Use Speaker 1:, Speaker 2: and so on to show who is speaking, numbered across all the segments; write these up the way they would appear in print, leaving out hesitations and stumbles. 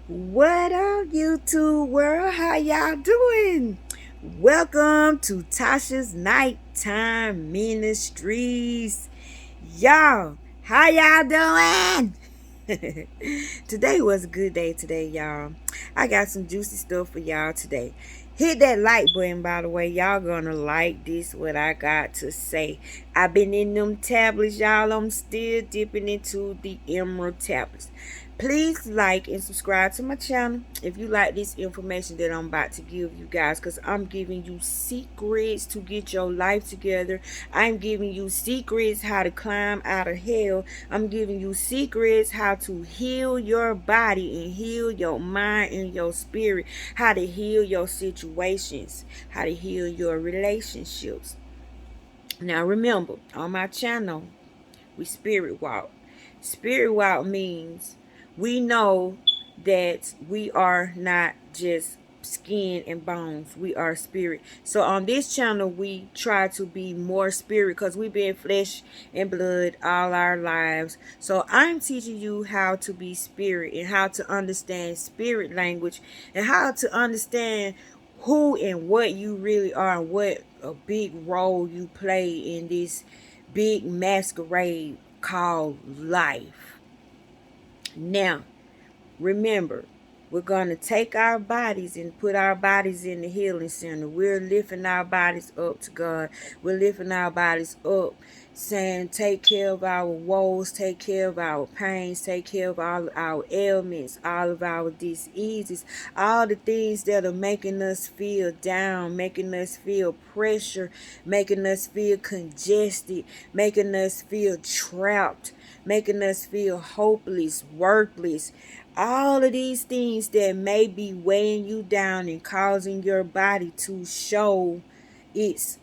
Speaker 1: What up, YouTube world? How y'all doing? Welcome to Tasha's Nighttime Ministries. Y'all, how y'all doing? Today was a good day today, y'all. I got some juicy stuff for y'all today. Hit that like button, by the way. Y'all gonna like this, what I got to say. I've been in them tablets, y'all. I'm still dipping into the emerald tablets. Please like and subscribe to my channel if you like this information that I'm about to give you guys, because I'm giving you secrets to get your life together. I'm giving you secrets how to climb out of hell. I'm giving you secrets how to heal your body and heal your mind and your spirit, how to heal your situations, how to heal your relationships. Now remember, on my channel, we spirit walk. Spirit walk means we know that we are not just skin and bones, we are spirit. So on this channel we try to be more spirit, because we've been flesh and blood all our lives. So I'm teaching you how to be spirit and how to understand spirit language and how to understand who and what you really are, and what a big role you play in this big masquerade called life. Now, remember, we're going to take our bodies and put our bodies in the healing center. We're lifting our bodies up to God. We're lifting our bodies up, saying, take care of our woes, take care of our pains, take care of all our ailments, all of our diseases, all the things that are making us feel down, making us feel pressure, making us feel congested, making us feel trapped, making us feel hopeless, worthless. All of these things that may be weighing you down and causing your body to show its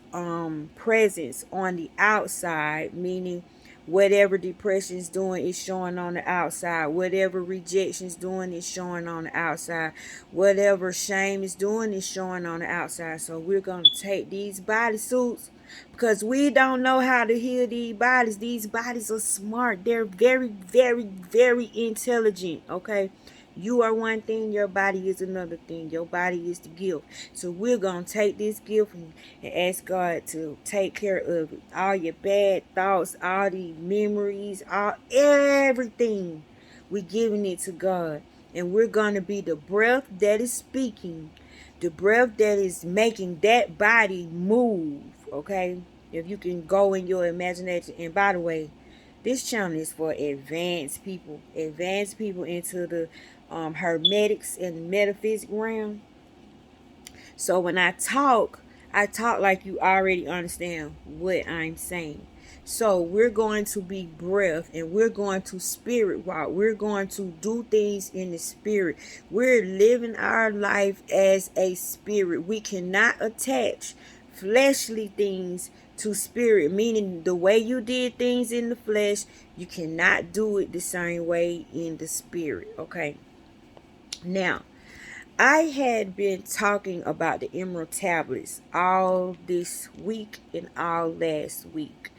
Speaker 1: presence on the outside, meaning whatever depression is doing is showing on the outside, whatever rejection is doing is showing on the outside, whatever shame is doing is showing on the outside. So we're going to take these bodysuits, because we don't know how to heal these bodies. These bodies are smart. They're very, very, very intelligent. Okay. You are one thing, your body is another thing. Your body is the gift. So we're going to take this gift and ask God to take care of it. All your bad thoughts, all the memories, everything. We're giving it to God. And we're going to be the breath that is speaking, the breath that is making that body move. Okay, if you can go in your imagination. And by the way, this channel is for advanced people into the hermetics and metaphysics realm. So when I talk like you already understand what I'm saying. So we're going to be breath, and we're going to spirit walk. We're going to do things in the spirit. We're living our life as a spirit. We cannot attach fleshly things to spirit, meaning the way you did things in the flesh, you cannot do it the same way in the spirit. Okay. Now, I had been talking about the emerald tablets all this week and all last week.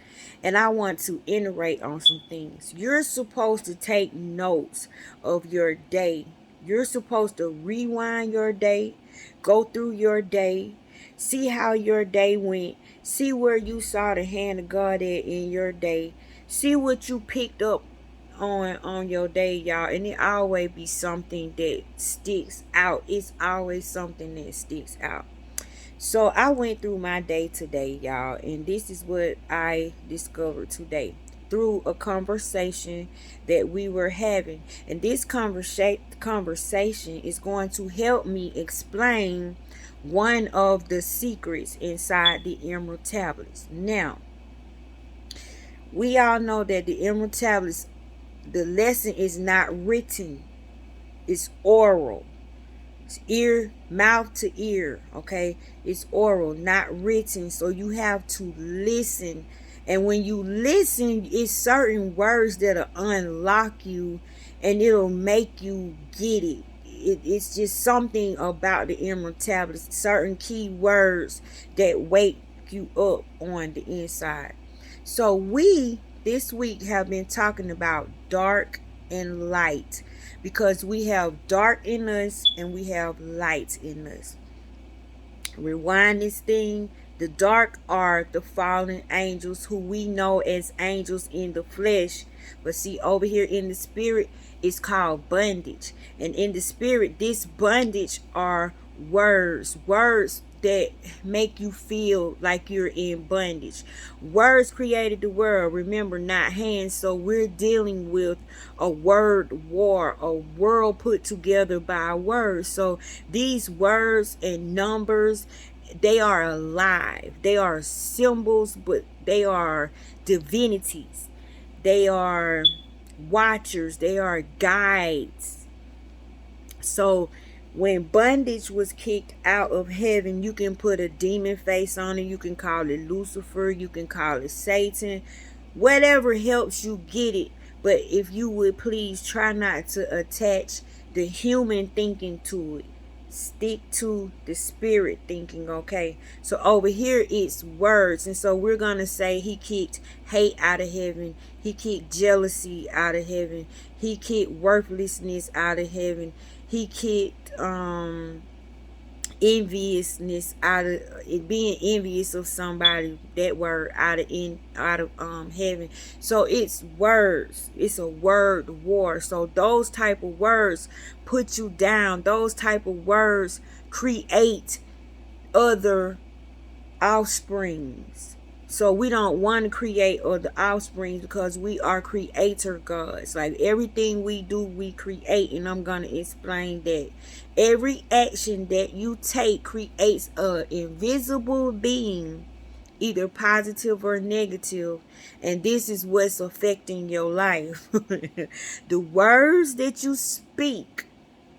Speaker 1: And I want to iterate on some things. You're supposed to take notes of your day. You're supposed to rewind your day, go through your day, see how your day went, see where you saw the hand of God at in your day, see what you picked up on your day, y'all. And it always be something that sticks out. It's always something that sticks out. So I went through my day today, y'all, and this is what I discovered today through a conversation that we were having. And this conversation is going to help me explain one of the secrets inside the emerald tablets. Now, we all know that the emerald tablets, the lesson is not written, it's oral. It's ear, mouth to ear. Okay, it's oral, not written. So you have to listen, and when you listen, it's certain words that'll unlock you, and it'll make you get it. It's just something about the emerald tablets, certain key words that wake you up on the inside. So we this week have been talking about dark and light, because we have dark in us and we have light in us. Rewind this thing. The dark are the fallen angels, who we know as angels in the flesh. But see, over here in the spirit, it's called bondage. And in the spirit, this bondage are words that make you feel like you're in bondage. Words created the world, remember, not hands. So we're dealing with a word war, a world put together by words. So these words and numbers, they are alive. They are symbols, but they are divinities. They are watchers. They are guides. So when bondage was kicked out of heaven, you can put a demon face on it. You can call it Lucifer. You can call it Satan. Whatever helps you get it. But if you would please try not to attach the human thinking to it. Stick to the spirit thinking, okay? So over here it's words. And so we're going to say he kicked hate out of heaven. He kicked jealousy out of heaven. He kicked worthlessness out of heaven. He kicked enviousness out of it, being envious of somebody, that word out of heaven. So it's words. It's a word war. So those type of words put you down. Those type of words create other offsprings. So we don't want to create other offspring, because we are creator gods. Like everything we do, we create. And I'm going to explain that. Every action that you take creates an invisible being, either positive or negative. And this is what's affecting your life. The words that you speak.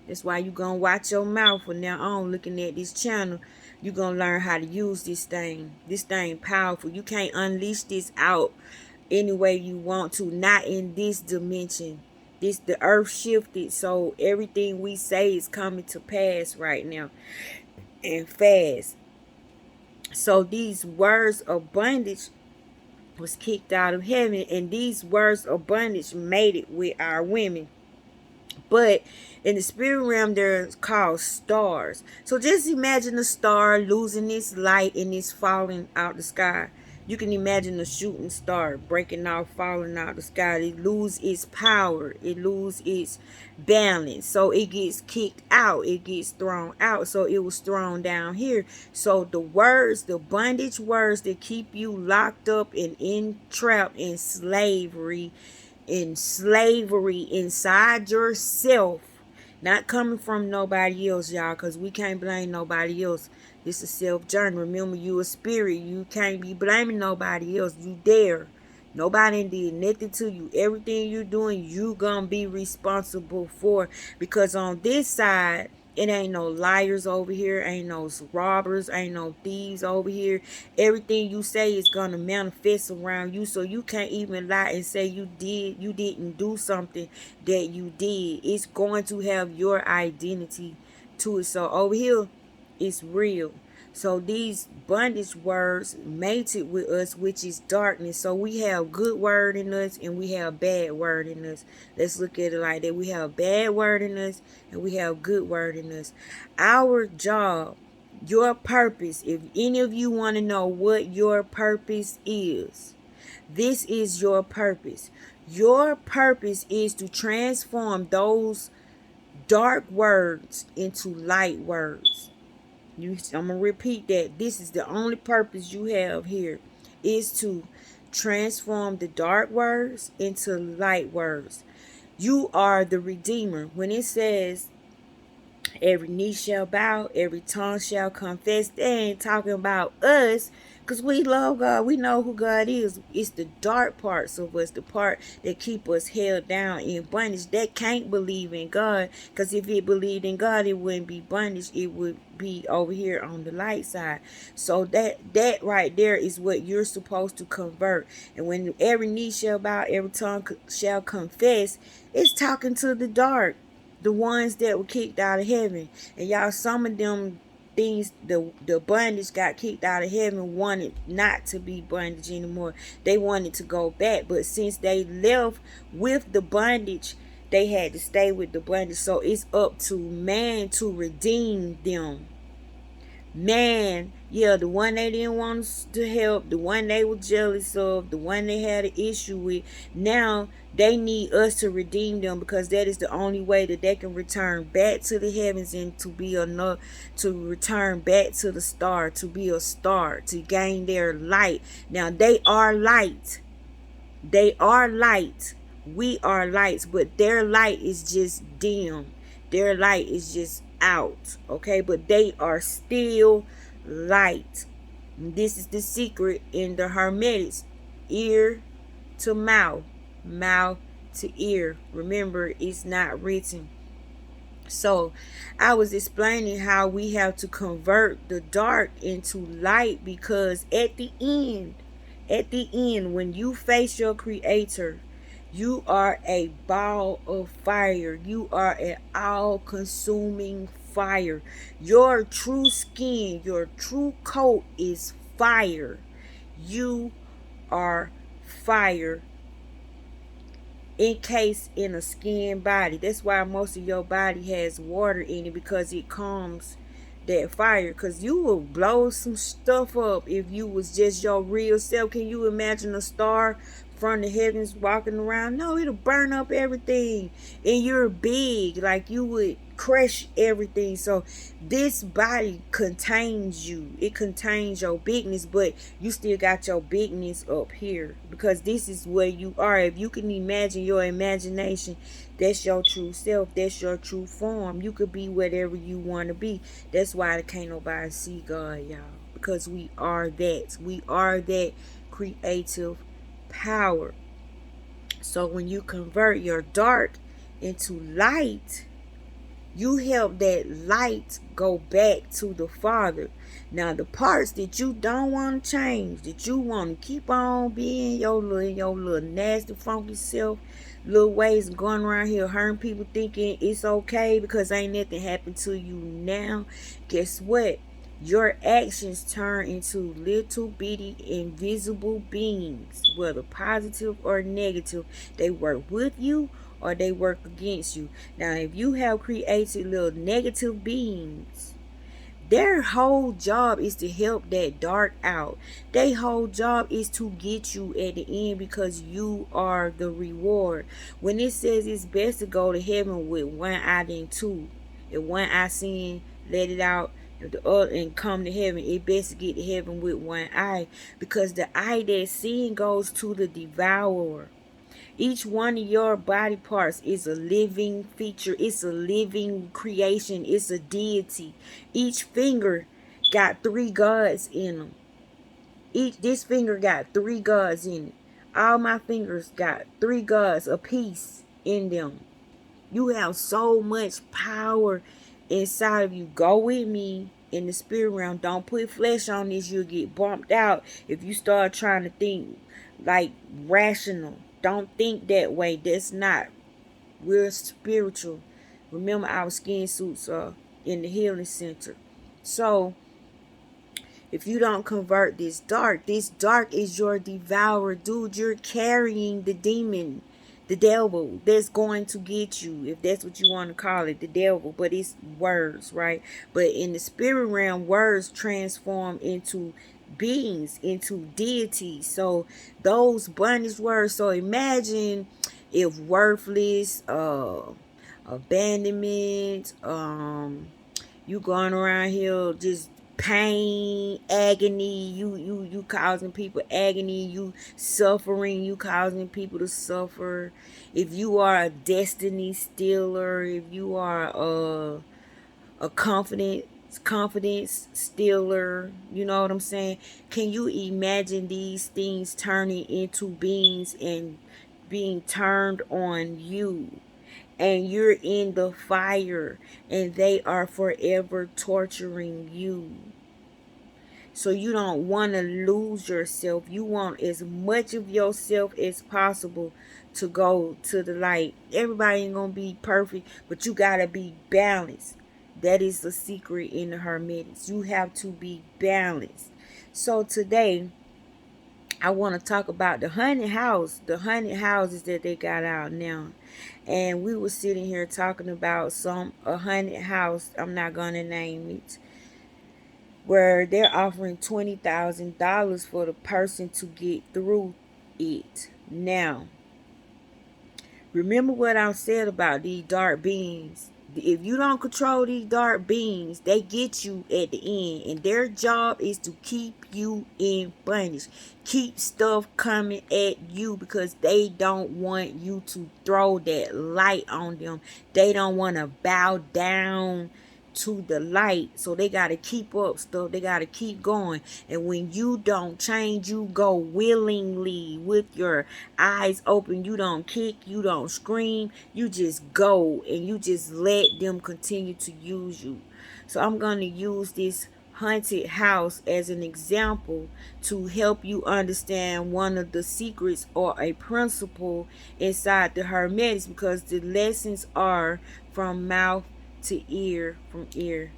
Speaker 1: That's why you're going to watch your mouth from now on looking at this channel. You're going to learn how to use this thing. This thing powerful. You can't unleash this out any way you want to. Not in this dimension. The earth shifted. So everything we say is coming to pass right now. And fast. So these words of bondage was kicked out of heaven. And these words of bondage made it with our women. But in the spirit realm, they're called stars. So just imagine a star losing its light and it's falling out the sky. You can imagine a shooting star breaking off, falling out the sky. It loses its power. It loses its balance. So it gets kicked out. It gets thrown out. So it was thrown down here. So the words, the bondage words that keep you locked up and entrapped in slavery inside yourself, not coming from nobody else, y'all, because we can't blame nobody else. This is self journey. Remember, you a spirit. You can't be blaming nobody else. You there. Nobody did nothing to you. Everything you're doing, you gonna be responsible for. Because on this side, it ain't no liars over here, ain't no robbers, ain't no thieves over here. Everything you say is gonna manifest around you, so you can't even lie and say you didn't do something that you did. It's going to have your identity to it. So over here, it's real. So these bondage words mated with us, which is darkness. So we have good word in us and we have bad word in us. Let's look at it like that. We have bad word in us and we have good word in us. Our job, your purpose, if any of you want to know what your purpose is, this is your purpose. Your purpose is to transform those dark words into light words. I'm going to repeat that. This is the only purpose you have here, is to transform the dark words into light words. You are the redeemer. When it says every knee shall bow, every tongue shall confess, they ain't talking about us, because we love God. We know who God is. It's the dark parts of us, the part that keep us held down in bondage, that can't believe in God. Because if it believed in God, it wouldn't be bondage. It would be over here on the light side. So that right there is what you're supposed to convert. And when every knee shall bow, every tongue shall confess, it's talking to the dark, the ones that were kicked out of heaven. And y'all, some of them things, the bondage got kicked out of heaven, wanted not to be bondage anymore. They wanted to go back. But since they left with the bondage, they had to stay with the bondage. So it's up to man to redeem them. Man, yeah, the one they didn't want us to help, the one they were jealous of, the one they had an issue with. Now they need us to redeem them, because that is the only way that they can return back to the heavens and to be enough, to return back to the star, to be a star, to gain their light. Now they are light. They are light. We are lights, but their light is just dim. Their light is just out. Okay, but they are still light. This is the secret in the Hermetics: ear to mouth, mouth to ear. Remember, it's not written. So I was explaining how we have to convert the dark into light, because at the end, when you face your creator, you are a ball of fire. You are an all-consuming fire. Your true skin, your true coat is fire. You are fire encased in a skin body. That's why most of your body has water in it, because it calms that fire. Because you will blow some stuff up if you was just your real self. Can you imagine a star from the heavens walking around? No, it'll burn up everything. And you're big, like you would crush everything. So this body contains you. It contains your bigness, but you still got your bigness up here, because this is where you are. If you can imagine your imagination, that's your true self. That's your true form. You could be whatever you want to be. That's why can't nobody see God, y'all, because we are that. We are that creative power. So when you convert your dark into light, you help that light go back to the Father. Now the parts that you don't want to change, that you want to keep on being your little nasty funky self, little ways going around here hurting people, thinking it's okay because ain't nothing happened to you now. Guess what? Your actions turn into little bitty invisible beings, whether positive or negative. They work with you or they work against you. Now, if you have created little negative beings, their whole job is to help that dark out. Their whole job is to get you at the end, because you are the reward. When it says it's best to go to heaven with one eye than two, if one eye sin, let it out, the other and come to heaven, it best to get to heaven with one eye, because the eye that sin goes to the devourer. Each one of your body parts is a living feature. It's a living creation. It's a deity. Each finger got 3 gods in them. This finger got 3 gods in it. All my fingers got 3 gods apiece in them. You have so much power inside of you. Go with me in the spirit realm. Don't put flesh on this. You'll get bumped out if you start trying to think like rational. Don't think that way. That's not. We're spiritual. Remember, our skin suits are in the healing center. So if you don't convert this dark is your devourer. Dude, you're carrying the demon, the devil that's going to get you, if that's what you want to call it, the devil. But it's words, right? But in the spirit realm, words transform into beings, into deities. So those bondage words. So imagine if worthless, abandonment, you going around here just pain, agony, you causing people agony, you suffering, you causing people to suffer. If you are a destiny stealer, if you are a confidence stealer, you know what I'm saying? Can you imagine these things turning into beings and being turned on you? And you're in the fire and they are forever torturing you. So you don't want to lose yourself. You want as much of yourself as possible to go to the light. Everybody ain't gonna be perfect, but you gotta be balanced. That is the secret in the Hermetics. You have to be balanced. So today I want to talk about the haunted houses that they got out now. And we were sitting here talking about a haunted house, I'm not gonna name it, where they're offering $20,000 for the person to get through it. Now, remember what I said about these dark beings. If you don't control these dark beings, they get you at the end. And their job is to keep you in bondage. Keep stuff coming at you because they don't want you to throw that light on them. They don't want to bow down to the light. So they got to keep up stuff. They got to keep going. And when you don't change, you go willingly with your eyes open. You don't kick, you don't scream, you just go and you just let them continue to use you. So I'm going to use this haunted house as an example to help you understand one of the secrets or a principle inside the Hermetics, because the lessons are from mouth to ear, from ear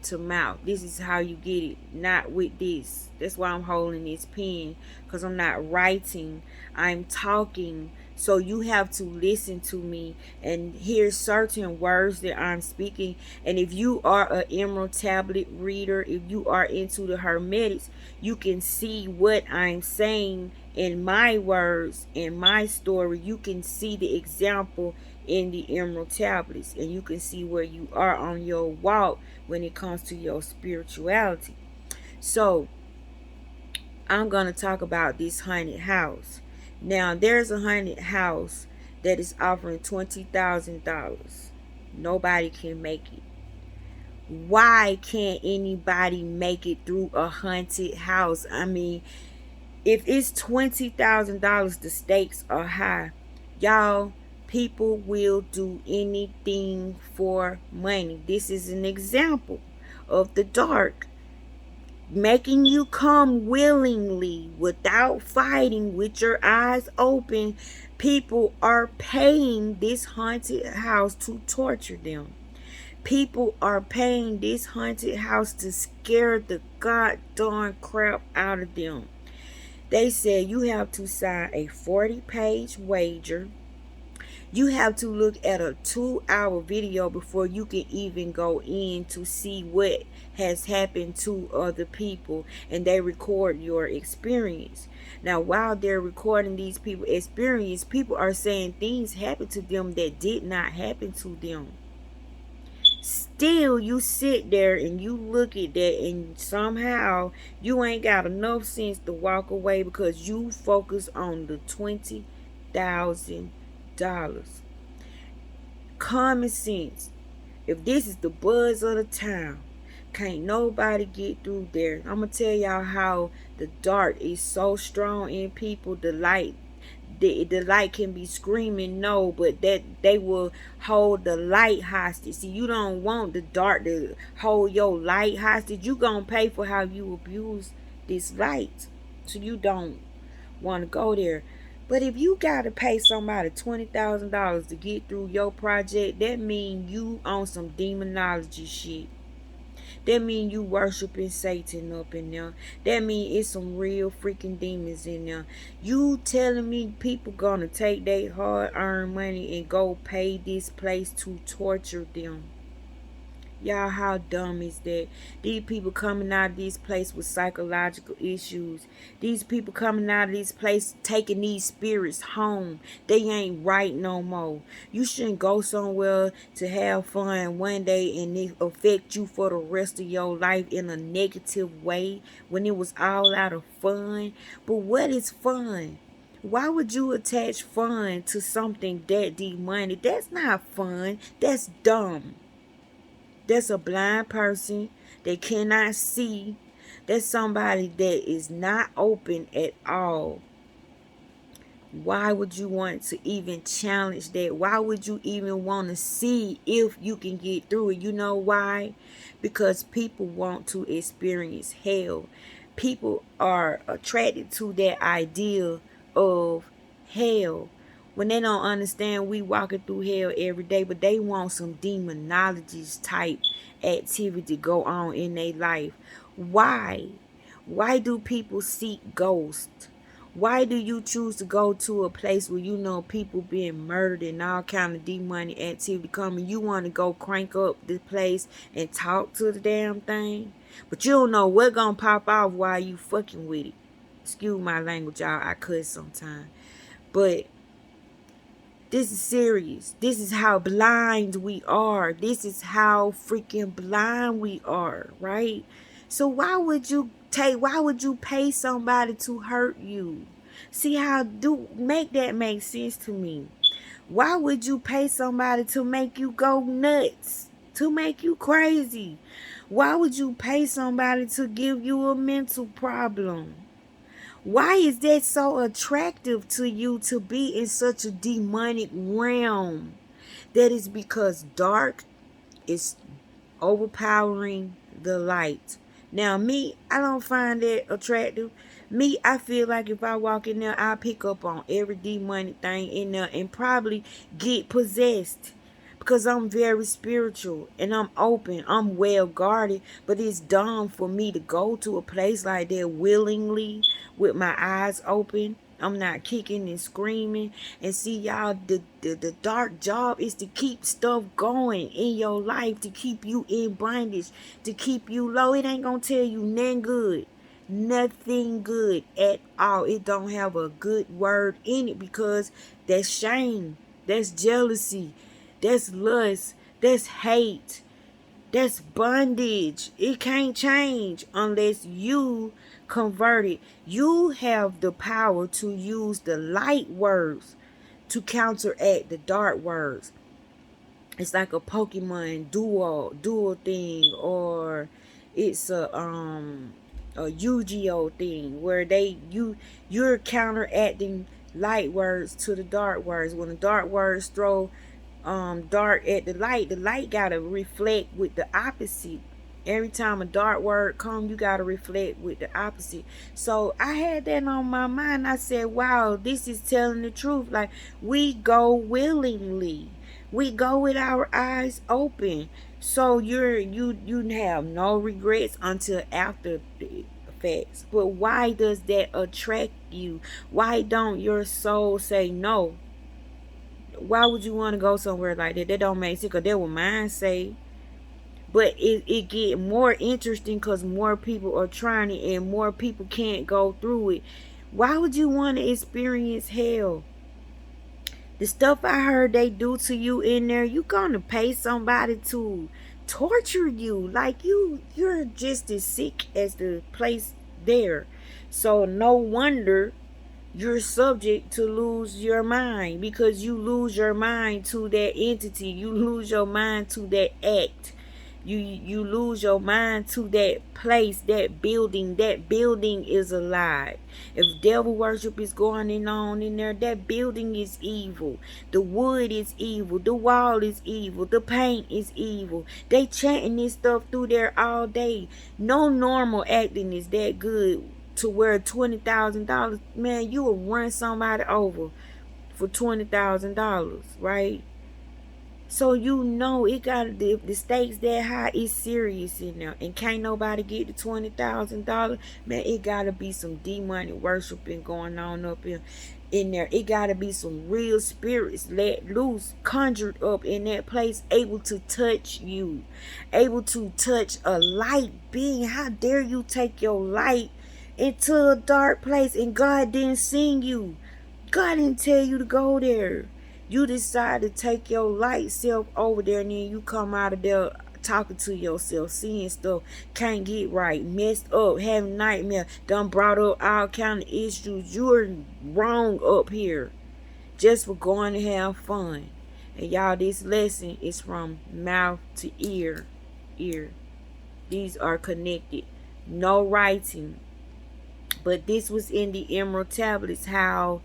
Speaker 1: to mouth. This is how you get it, not with this. That's why I'm holding this pen, because I'm not writing, I'm talking. So you have to listen to me and hear certain words that I'm speaking. And if you are an Emerald Tablet reader, if you are into the Hermetics, you can see what I'm saying in my words, in my story. You can see the example in the Emerald Tablets, and you can see where you are on your walk when it comes to your spirituality. So I'm going to talk about this haunted house. Now, there's a haunted house that is offering $20,000. Nobody can make it. Why can't anybody make it through a haunted house? I mean, if it's $20,000, the stakes are high. Y'all, people will do anything for money. This is an example of the dark making you come willingly without fighting, with your eyes open. People are paying this haunted house to torture them. People are paying this haunted house to scare the goddamn crap out of them. They said you have to sign a 40-page wager. You have to look at a 2-hour video before you can even go in to see what has happened to other people, and they record your experience. Now, while they're recording these people's experience, people are saying things happened to them that did not happen to them. Still, you sit there and you look at that, and somehow you ain't got enough sense to walk away because you focus on the $20,000. Common sense. If this is the buzz of the town, can't nobody get through there. I'm gonna tell y'all how the dark is so strong in people. The light can be screaming no, but that they will hold the light hostage. See, you don't want the dark to hold your light hostage. You gonna pay for how you abuse this light. So you don't want to go there. But if you gotta pay somebody $20,000 to get through your project, that mean you on some demonology shit. That mean you worshiping Satan up in there. That mean it's some real freaking demons in there. You telling me people gonna take their hard-earned money and go pay this place to torture them? Y'all, how dumb is that? These people coming out of this place with psychological issues. These people coming out of this place taking these spirits home. They ain't right no more. You shouldn't go somewhere to have fun one day and it affect you for the rest of your life in a negative way when it was all out of fun. But what is fun? Why would you attach fun to something that demonic? That's not fun. That's dumb. That's a blind person that cannot see. That's somebody that is not open at all. Why would you want to even challenge that? Why would you even want to see if you can get through it? You know why? Because people want to experience hell. People are attracted to that idea of hell. When they don't understand we walking through hell every day, but they want some demonologist type activity go on in their life. Why? Why do people seek ghosts? Why do you choose to go to a place where you know people being murdered and all kind of demonic activity coming? You want to go crank up the place and talk to the damn thing, but you don't know what gonna pop off while you fucking with it. Excuse my language, y'all. I cuss sometimes, but this is serious. This is how blind we are. This is how freaking blind we are, right? So why would you pay somebody to hurt you? See how do make that make sense to me? Why would you pay somebody to make you go nuts? To make you crazy? Why would you pay somebody to give you a mental problem? Why is that so attractive to you to be in such a demonic realm? That is because dark is overpowering the light. Now, me, I don't find that attractive. Me, I feel like if I walk in there, I'll pick up on every demonic thing in there and probably get possessed. Because I'm very spiritual and I'm open. I'm well guarded. But it's dumb for me to go to a place like that willingly with my eyes open. I'm not kicking and screaming. And see, y'all, the dark job is to keep stuff going in your life, to keep you in bondage, to keep you low. It ain't gonna tell you nothing good. Nothing good at all. It don't have a good word in it because that's shame. That's jealousy. That's lust. That's hate. That's bondage. It can't change unless you convert it. You have the power to use the light words to counteract the dark words. It's like a Pokemon dual thing, or it's a Yu-Gi-Oh thing where you're counteracting light words to the dark words. When the dark words throw dark at the light gotta reflect with the opposite. Every time a dark word come, you gotta reflect with the opposite. So I had that on my mind. I said, wow, this is telling the truth. Like, we go willingly. We go with our eyes open. So you have no regrets until after the effects. But why does that attract you? Why don't your soul say no? Why would you want to go somewhere like that? That don't make sense, because that what mine say. But it get more interesting because more people are trying it and more people can't go through it. Why would you want to experience hell? The stuff I heard they do to you in there, you gonna pay somebody to torture you. Like you're just as sick as the place there. So no wonder you're subject to lose your mind, because you lose your mind to that entity. You lose your mind to that act. You lose your mind to that place, that building. That building is alive. If devil worship is going on in there, that building is evil. The wood is evil. The wall is evil. The paint is evil. They chanting this stuff through there all day. No normal acting is that good to where $20,000, man, you will run somebody over for $20,000, right? So you know it got the stakes that high is serious in there, and can't nobody get the $20,000. Man, it gotta be some demonic worshiping going on up in there. It gotta be some real spirits let loose, conjured up in that place, able to touch you, able to touch a light being. How dare you take your light into a dark place and God didn't send you? God didn't tell you to go there. You decide to take your light self over there, and then you come out of there talking to yourself, seeing stuff, can't get right, messed up, having nightmare, done brought up all kind of issues. You're wrong up here just for going to have fun. And y'all, this lesson is from mouth to ear. These are connected. No writing. But this was in the Emerald Tablets, how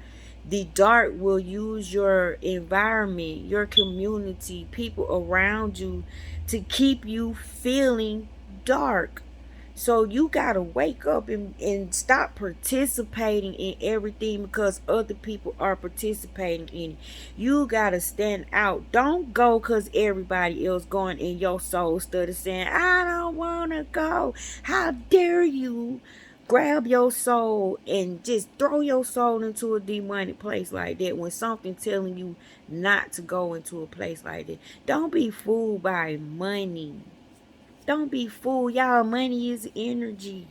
Speaker 1: the dark will use your environment, your community, people around you to keep you feeling dark. So you got to wake up and stop participating in everything because other people are participating in it. You got to stand out. Don't go because everybody else going, in your soul study saying, I don't want to go. How dare you grab your soul and just throw your soul into a demonic place like that when something telling you not to go into a place like that. Don't be fooled by money. Don't be fooled. Y'all, money is energy.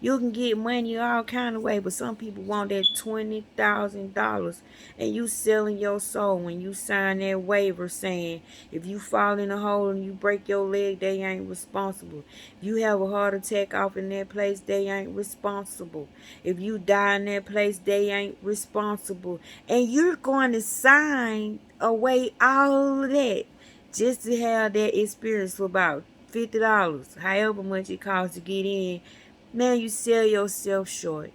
Speaker 1: You can get money all kind of way, but some people want that $20,000, and you selling your soul when you sign that waiver saying if you fall in a hole and you break your leg, they ain't responsible. If you have a heart attack off in that place, they ain't responsible. If you die in that place, they ain't responsible. And you're going to sign away all of that just to have that experience for about $50, however much it costs to get in. Man, you sell yourself short.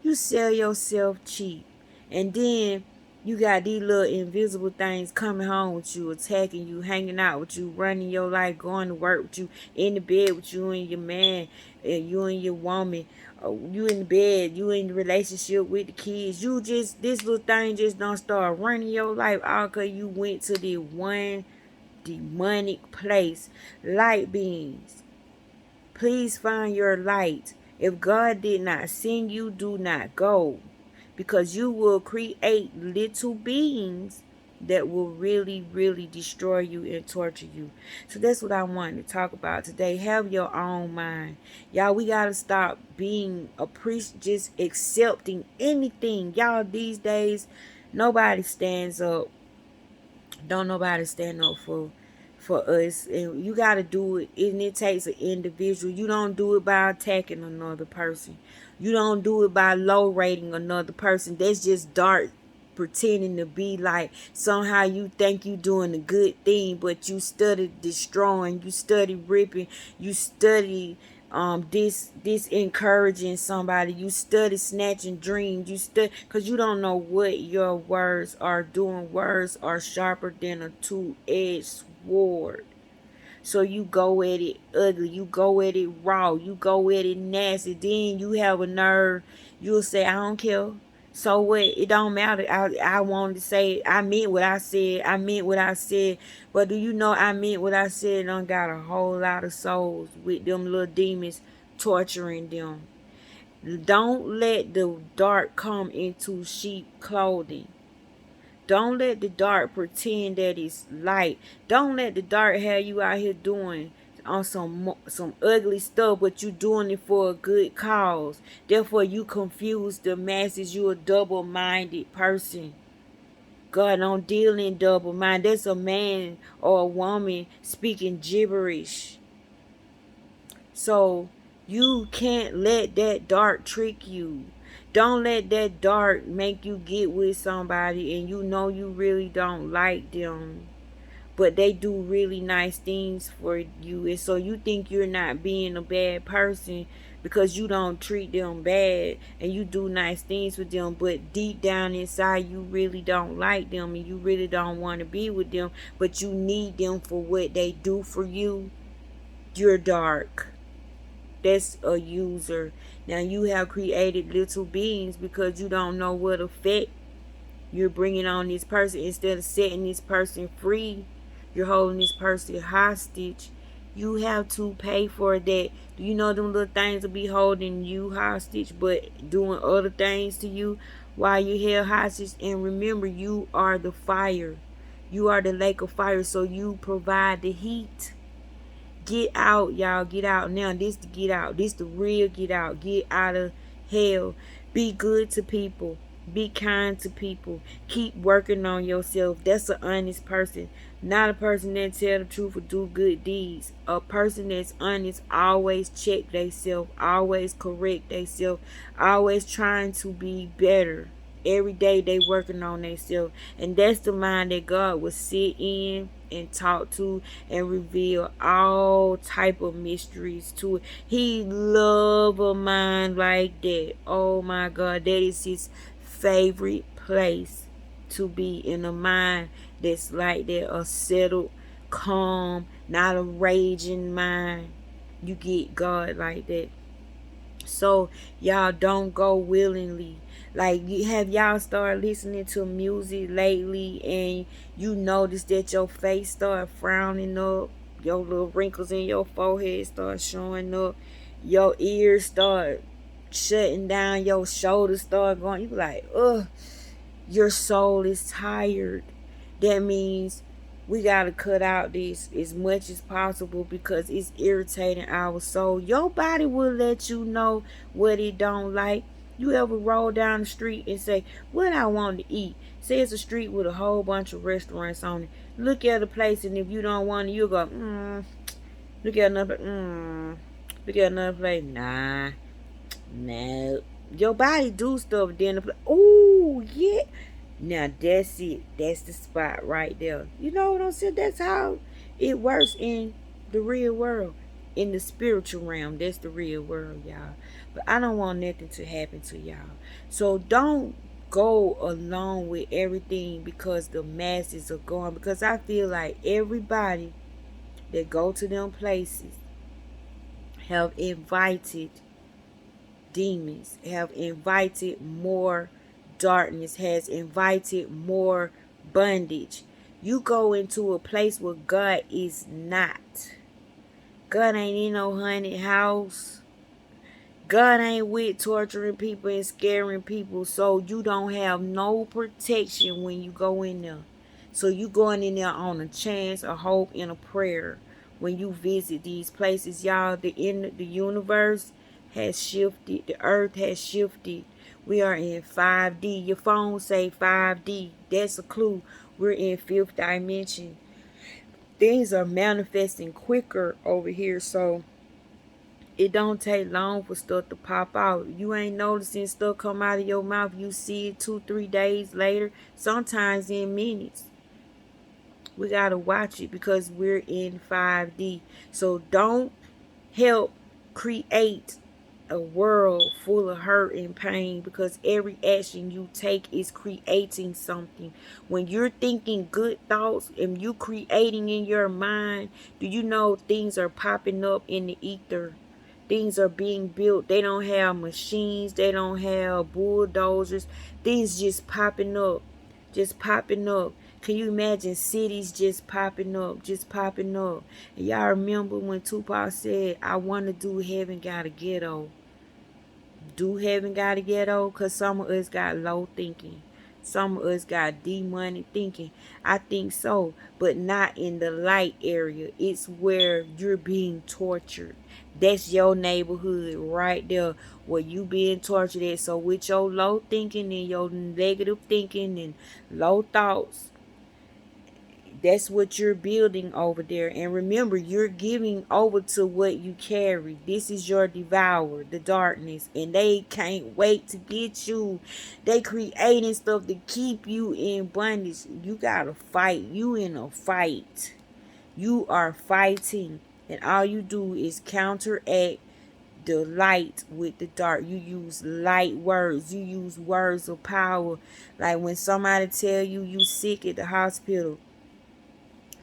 Speaker 1: You sell yourself cheap. And then you got these little invisible things coming home with you, attacking you, hanging out with you, running your life, going to work with you, in the bed with you and your man, and you and your woman. You in the bed, you in the relationship with the kids. You just, this little thing just don't start running your life all because you went to the one demonic place. Light beings. Please find your light. If God did not send you, do not go. Because you will create little beings that will really, really destroy you and torture you. So that's what I wanted to talk about today. Have your own mind. Y'all, we got to stop being just accepting anything. Y'all, these days, nobody stands up. Don't nobody stand up for us, and you got to do it, and it takes an individual. You don't do it by attacking another person. You don't do it by low rating another person. That's just dark pretending to be like somehow you think you doing a good thing, but you study destroying, you study ripping, you study this encouraging somebody, you study snatching dreams, you study because you don't know what your words are doing. Words are sharper than a two-edged sword. So you go at it ugly, you go at it raw, you go at it nasty. Then you have a nerve, you'll say, I don't care. So what? It don't matter. I wanted to say, I meant what I said. I meant what I said. But do you know I meant what I said? Done got a whole lot of souls with them little demons torturing them. Don't let the dark come into sheep clothing. Don't let the dark pretend that it's light. Don't let the dark have you out here doing on some ugly stuff, but you doing it for a good cause. Therefore, you confuse the masses. You a double-minded person. God don't deal in double mind. That's a man or a woman speaking gibberish. So you can't let that dark trick you. Don't let that dark make you get with somebody and you know you really don't like them, but they do really nice things for you, and so you think you're not being a bad person because you don't treat them bad and you do nice things with them, but deep down inside you really don't like them and you really don't want to be with them, but you need them for what they do for you. You're dark. That's a user. Now you have created little beings because you don't know what effect you're bringing on this person. Instead of setting this person free, you're holding this person hostage. You have to pay for that. Do you know them little things will be holding you hostage but doing other things to you while you're held hostage? And remember, you are the fire. You are the lake of fire, so you provide the heat. Get out, y'all. Get out now. This the get out. This the real get out. Get out of hell. Be good to people. Be kind to people. Keep working on yourself. That's an honest person. Not a person that tell the truth or do good deeds. A person that's honest always check theyself. Always correct theyself. Always trying to be better. Every day they working on themselves. And that's the mind that God will sit in and talk to and reveal all type of mysteries to it. He love a mind like that. Oh my God, that is his favorite place to be, in a mind that's like that, a settled, calm, not a raging mind. You get God like that. So y'all don't go willingly. Like, have y'all started listening to music lately and you notice that your face start frowning up, your little wrinkles in your forehead start showing up, your ears start shutting down, your shoulders start going. You be like, ugh, your soul is tired. That means we got to cut out this as much as possible because it's irritating our soul. Your body will let you know what it don't like. You ever roll down the street and say, what I want to eat? Say it's a street with a whole bunch of restaurants on it. Look at the place, and if you don't want it, you'll go, Look at another, Look at another place, nah, no. Your body do stuff, then the place, ooh, yeah. Now that's it. That's the spot right there. You know what I'm saying? That's how it works in the real world. In the spiritual realm, that's the real world, y'all. But I don't want nothing to happen to y'all. So don't go along with everything because the masses are going. Because I feel like everybody that go to them places have invited demons, have invited more darkness, has invited more bondage. You go into a place where God is not. God ain't in no haunted house. God ain't with torturing people and scaring people, so you don't have no protection when you go in there. So you going in there on a chance, a hope, and a prayer when you visit these places, y'all. The universe has shifted. The earth has shifted. We are in 5D. Your phone say 5D. That's a clue. We're in 5th dimension. Things are manifesting quicker over here, so it don't take long for stuff to pop out. You ain't noticing stuff come out of your mouth. You see it 2-3 days later, sometimes in minutes. We got to watch it because we're in 5D. So don't help create a world full of hurt and pain, because every action you take is creating something. When you're thinking good thoughts and you creating in your mind, do you know things are popping up in the ether? Things are being built. They don't have machines. They don't have bulldozers. Things just popping up. Just popping up. Can you imagine cities just popping up? Just popping up. And y'all remember when Tupac said, I want to do heaven got a ghetto. Do heaven got a ghetto? Because some of us got low thinking. Some of us got demonic thinking. I think so, but not in the light area. It's where you're being tortured. That's your neighborhood right there where you being tortured at. So with your low thinking and your negative thinking and low thoughts, that's what you're building over there. And remember, you're giving over to what you carry. This is your devourer, the darkness. And they can't wait to get you. They creating stuff to keep you in bondage. You gotta fight. You in a fight. You are fighting. And all you do is counteract the light with the dark. You use light words. You use words of power. Like when somebody tell you you sick at the hospital.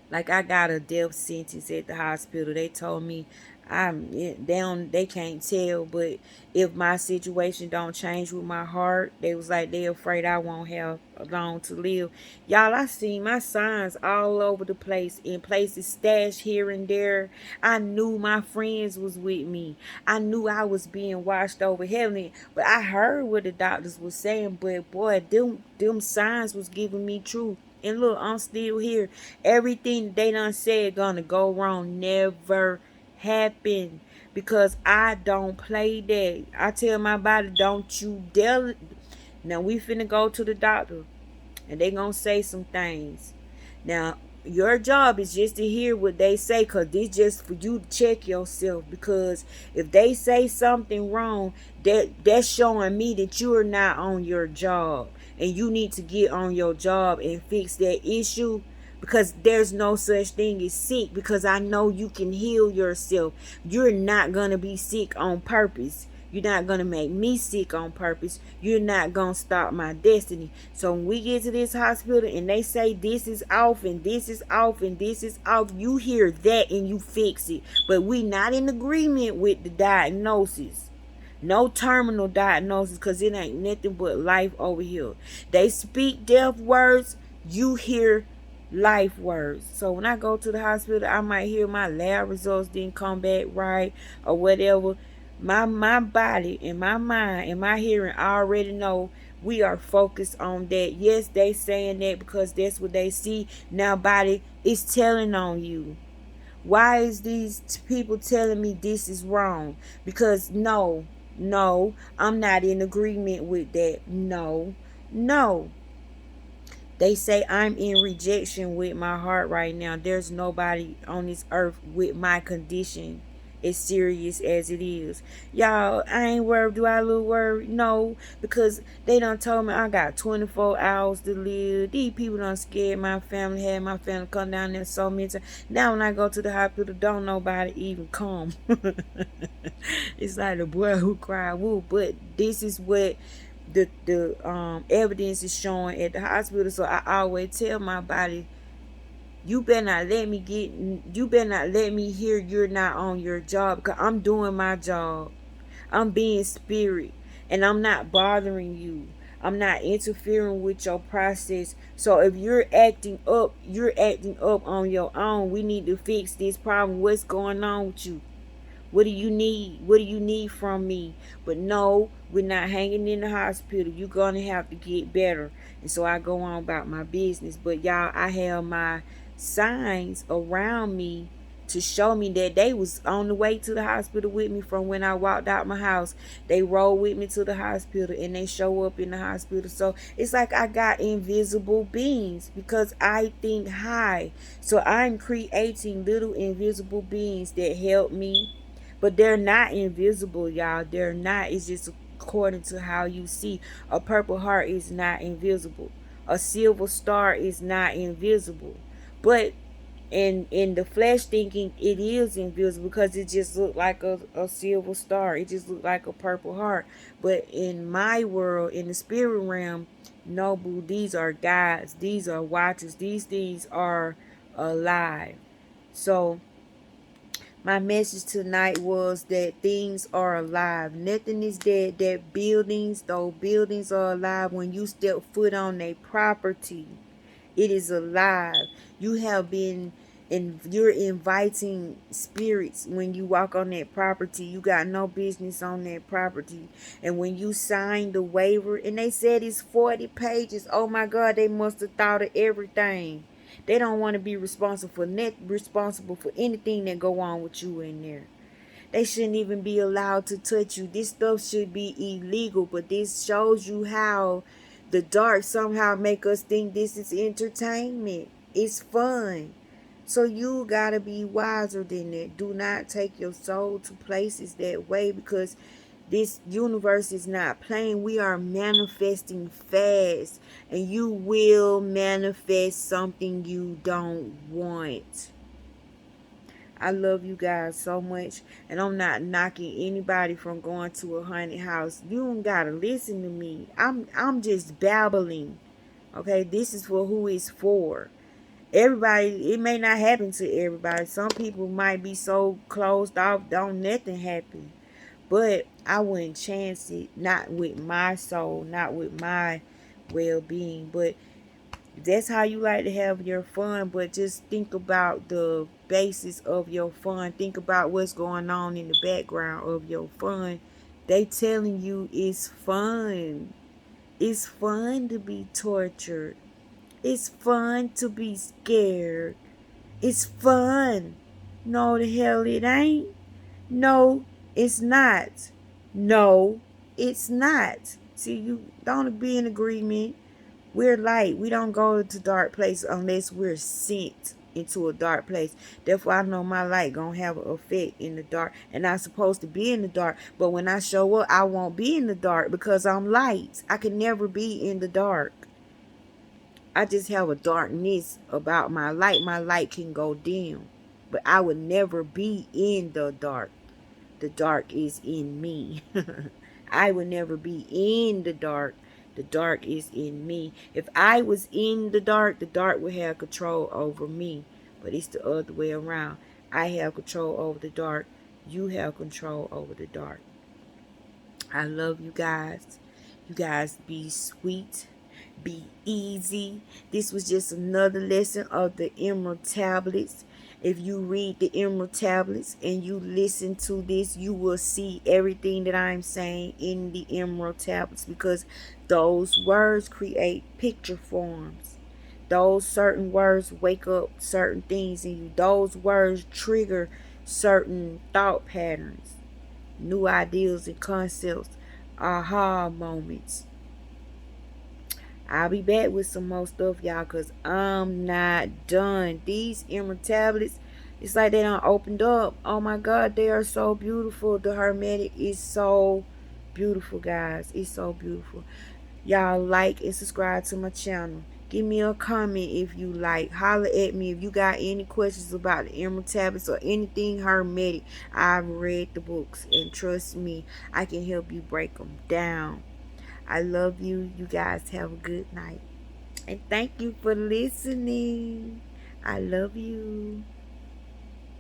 Speaker 1: Like I got a death sentence at the hospital. They told me they can't tell, but if my situation don't change with my heart, they was like they afraid I won't have long to live. Y'all, I seen my signs all over the place, in places stashed here and there. I knew my friends was with me. I knew I was being watched over heavily, but I heard what the doctors was saying. But boy, them signs was giving me truth. And look, I'm still here. Everything they done said gonna go wrong never happened, because I don't play that. I tell my body, don't you dare. Now we finna go to the doctor, and they gonna say some things. Now your job is just to hear what they say, because this just for you to check yourself. Because if they say something wrong, that's showing me that you are not on your job, and you need to get on your job and fix that issue. Because there's no such thing as sick, because I know you can heal yourself. You're not gonna be sick on purpose. You're not going to make me sick on purpose. You're not going to stop my destiny. So when we get to this hospital and they say this is off and this is off and this is off, you hear that and you fix it. But we not in agreement with the diagnosis. No terminal diagnosis, because it ain't nothing but life over here. They speak death words. You hear life words. So when I go to the hospital, I might hear my lab results didn't come back right or whatever. My body and my mind and my hearing already know we are focused on that. Yes, they saying that because that's what they see. Now body is telling on you. Why is these people telling me this is wrong? Because no, I'm not in agreement with that. No. They say I'm in rejection with my heart right now. There's nobody on this earth with my condition as serious as it is. Y'all, I ain't worried. Do I look worried? No, because they done told me I got 24 hours to live. These people done scared my family, had my family come down there so many times. Now when I go to the hospital, don't nobody even come. It's like the boy who cried wolf. But this is what the evidence is showing at the hospital. So I always tell my body, you better not let me hear you're not on your job, because I'm doing my job. I'm being spirit, and I'm not bothering you. I'm not interfering with your process. So if you're acting up on your own. We need to fix this problem. What's going on with you? What do you need? What do you need from me? But no, we're not hanging in the hospital. You're going to have to get better. And so I go on about my business. But y'all, I have my signs around me to show me that they was on the way to the hospital with me from when I walked out my house. They rode with me to the hospital and they show up in the hospital. So it's like I got invisible beings because I think high. So I'm creating little invisible beings that help me, but they're not invisible, y'all. They're not. It's just according to how you see. A purple heart is not invisible. A silver star is not invisible. But in the flesh thinking, it is invisible because it just looked like a silver star. It just looked like a purple heart. But in my world, in the spirit realm, no, boo, these are guides. These are watchers. These things are alive. So my message tonight was that things are alive. Nothing is dead. That buildings, those buildings are alive. When you step foot on their property, it is alive. You have been, and you're inviting spirits when you walk on that property. You got no business on that property. And when you signed the waiver, and they said it's 40 pages. Oh my God, they must have thought of everything. They don't want to be responsible for anything that go on with you in there. They shouldn't even be allowed to touch you. This stuff should be illegal, but this shows you how the dark somehow make us think this is entertainment. It's fun. So you gotta be wiser than that. Do not take your soul to places that way, because this universe is not playing. We are manifesting fast, and you will manifest something you don't want. I love you guys so much, and I'm not knocking anybody from going to a haunted house. You don't gotta listen to me. I'm just babbling. Okay, this is for who it's for. Everybody, it may not happen to everybody. Some people might be so closed off, don't nothing happen. But I wouldn't chance it, not with my soul, not with my well-being. But that's how you like to have your fun. But just think about the basis of your fun. Think about what's going on in the background of your fun. They telling you it's fun. It's fun to be tortured. It's fun to be scared. It's fun. No, the hell it ain't. No, it's not. No, it's not. See, you don't be in agreement. We're light. We don't go to dark place unless we're sent into a dark place. Therefore, I know my light gonna have an effect in the dark, and I'm supposed to be in the dark. But when I show up, I won't be in the dark because I'm light. I can never be in the dark. I just have a darkness about my light. My light can go dim, but I would never be in the dark. The dark is in me. I would never be in the dark. The dark is in me. If I was in the dark would have control over me. But it's the other way around. I have control over the dark. You have control over the dark. I love you guys. You guys be sweet. Be easy. This was just another lesson of the Emerald Tablets. If you read the Emerald Tablets and you listen to this, you will see everything that I'm saying in the Emerald Tablets, because those words create picture forms. Those certain words wake up certain things in you. Those words trigger certain thought patterns, new ideas and concepts, aha moments. I'll be back with some more stuff, y'all, because I'm not done. These Emerald Tablets, it's like they done opened up. Oh my God, they are so beautiful. The Hermetic is so beautiful, guys. It's so beautiful. Y'all like and subscribe to my channel. Give me a comment if you like. Holler at me if you got any questions about the Emerald Tablets or anything Hermetic. I've read the books, and trust me, I can help you break them down. I love you. You guys have a good night. And thank you for listening. I love you.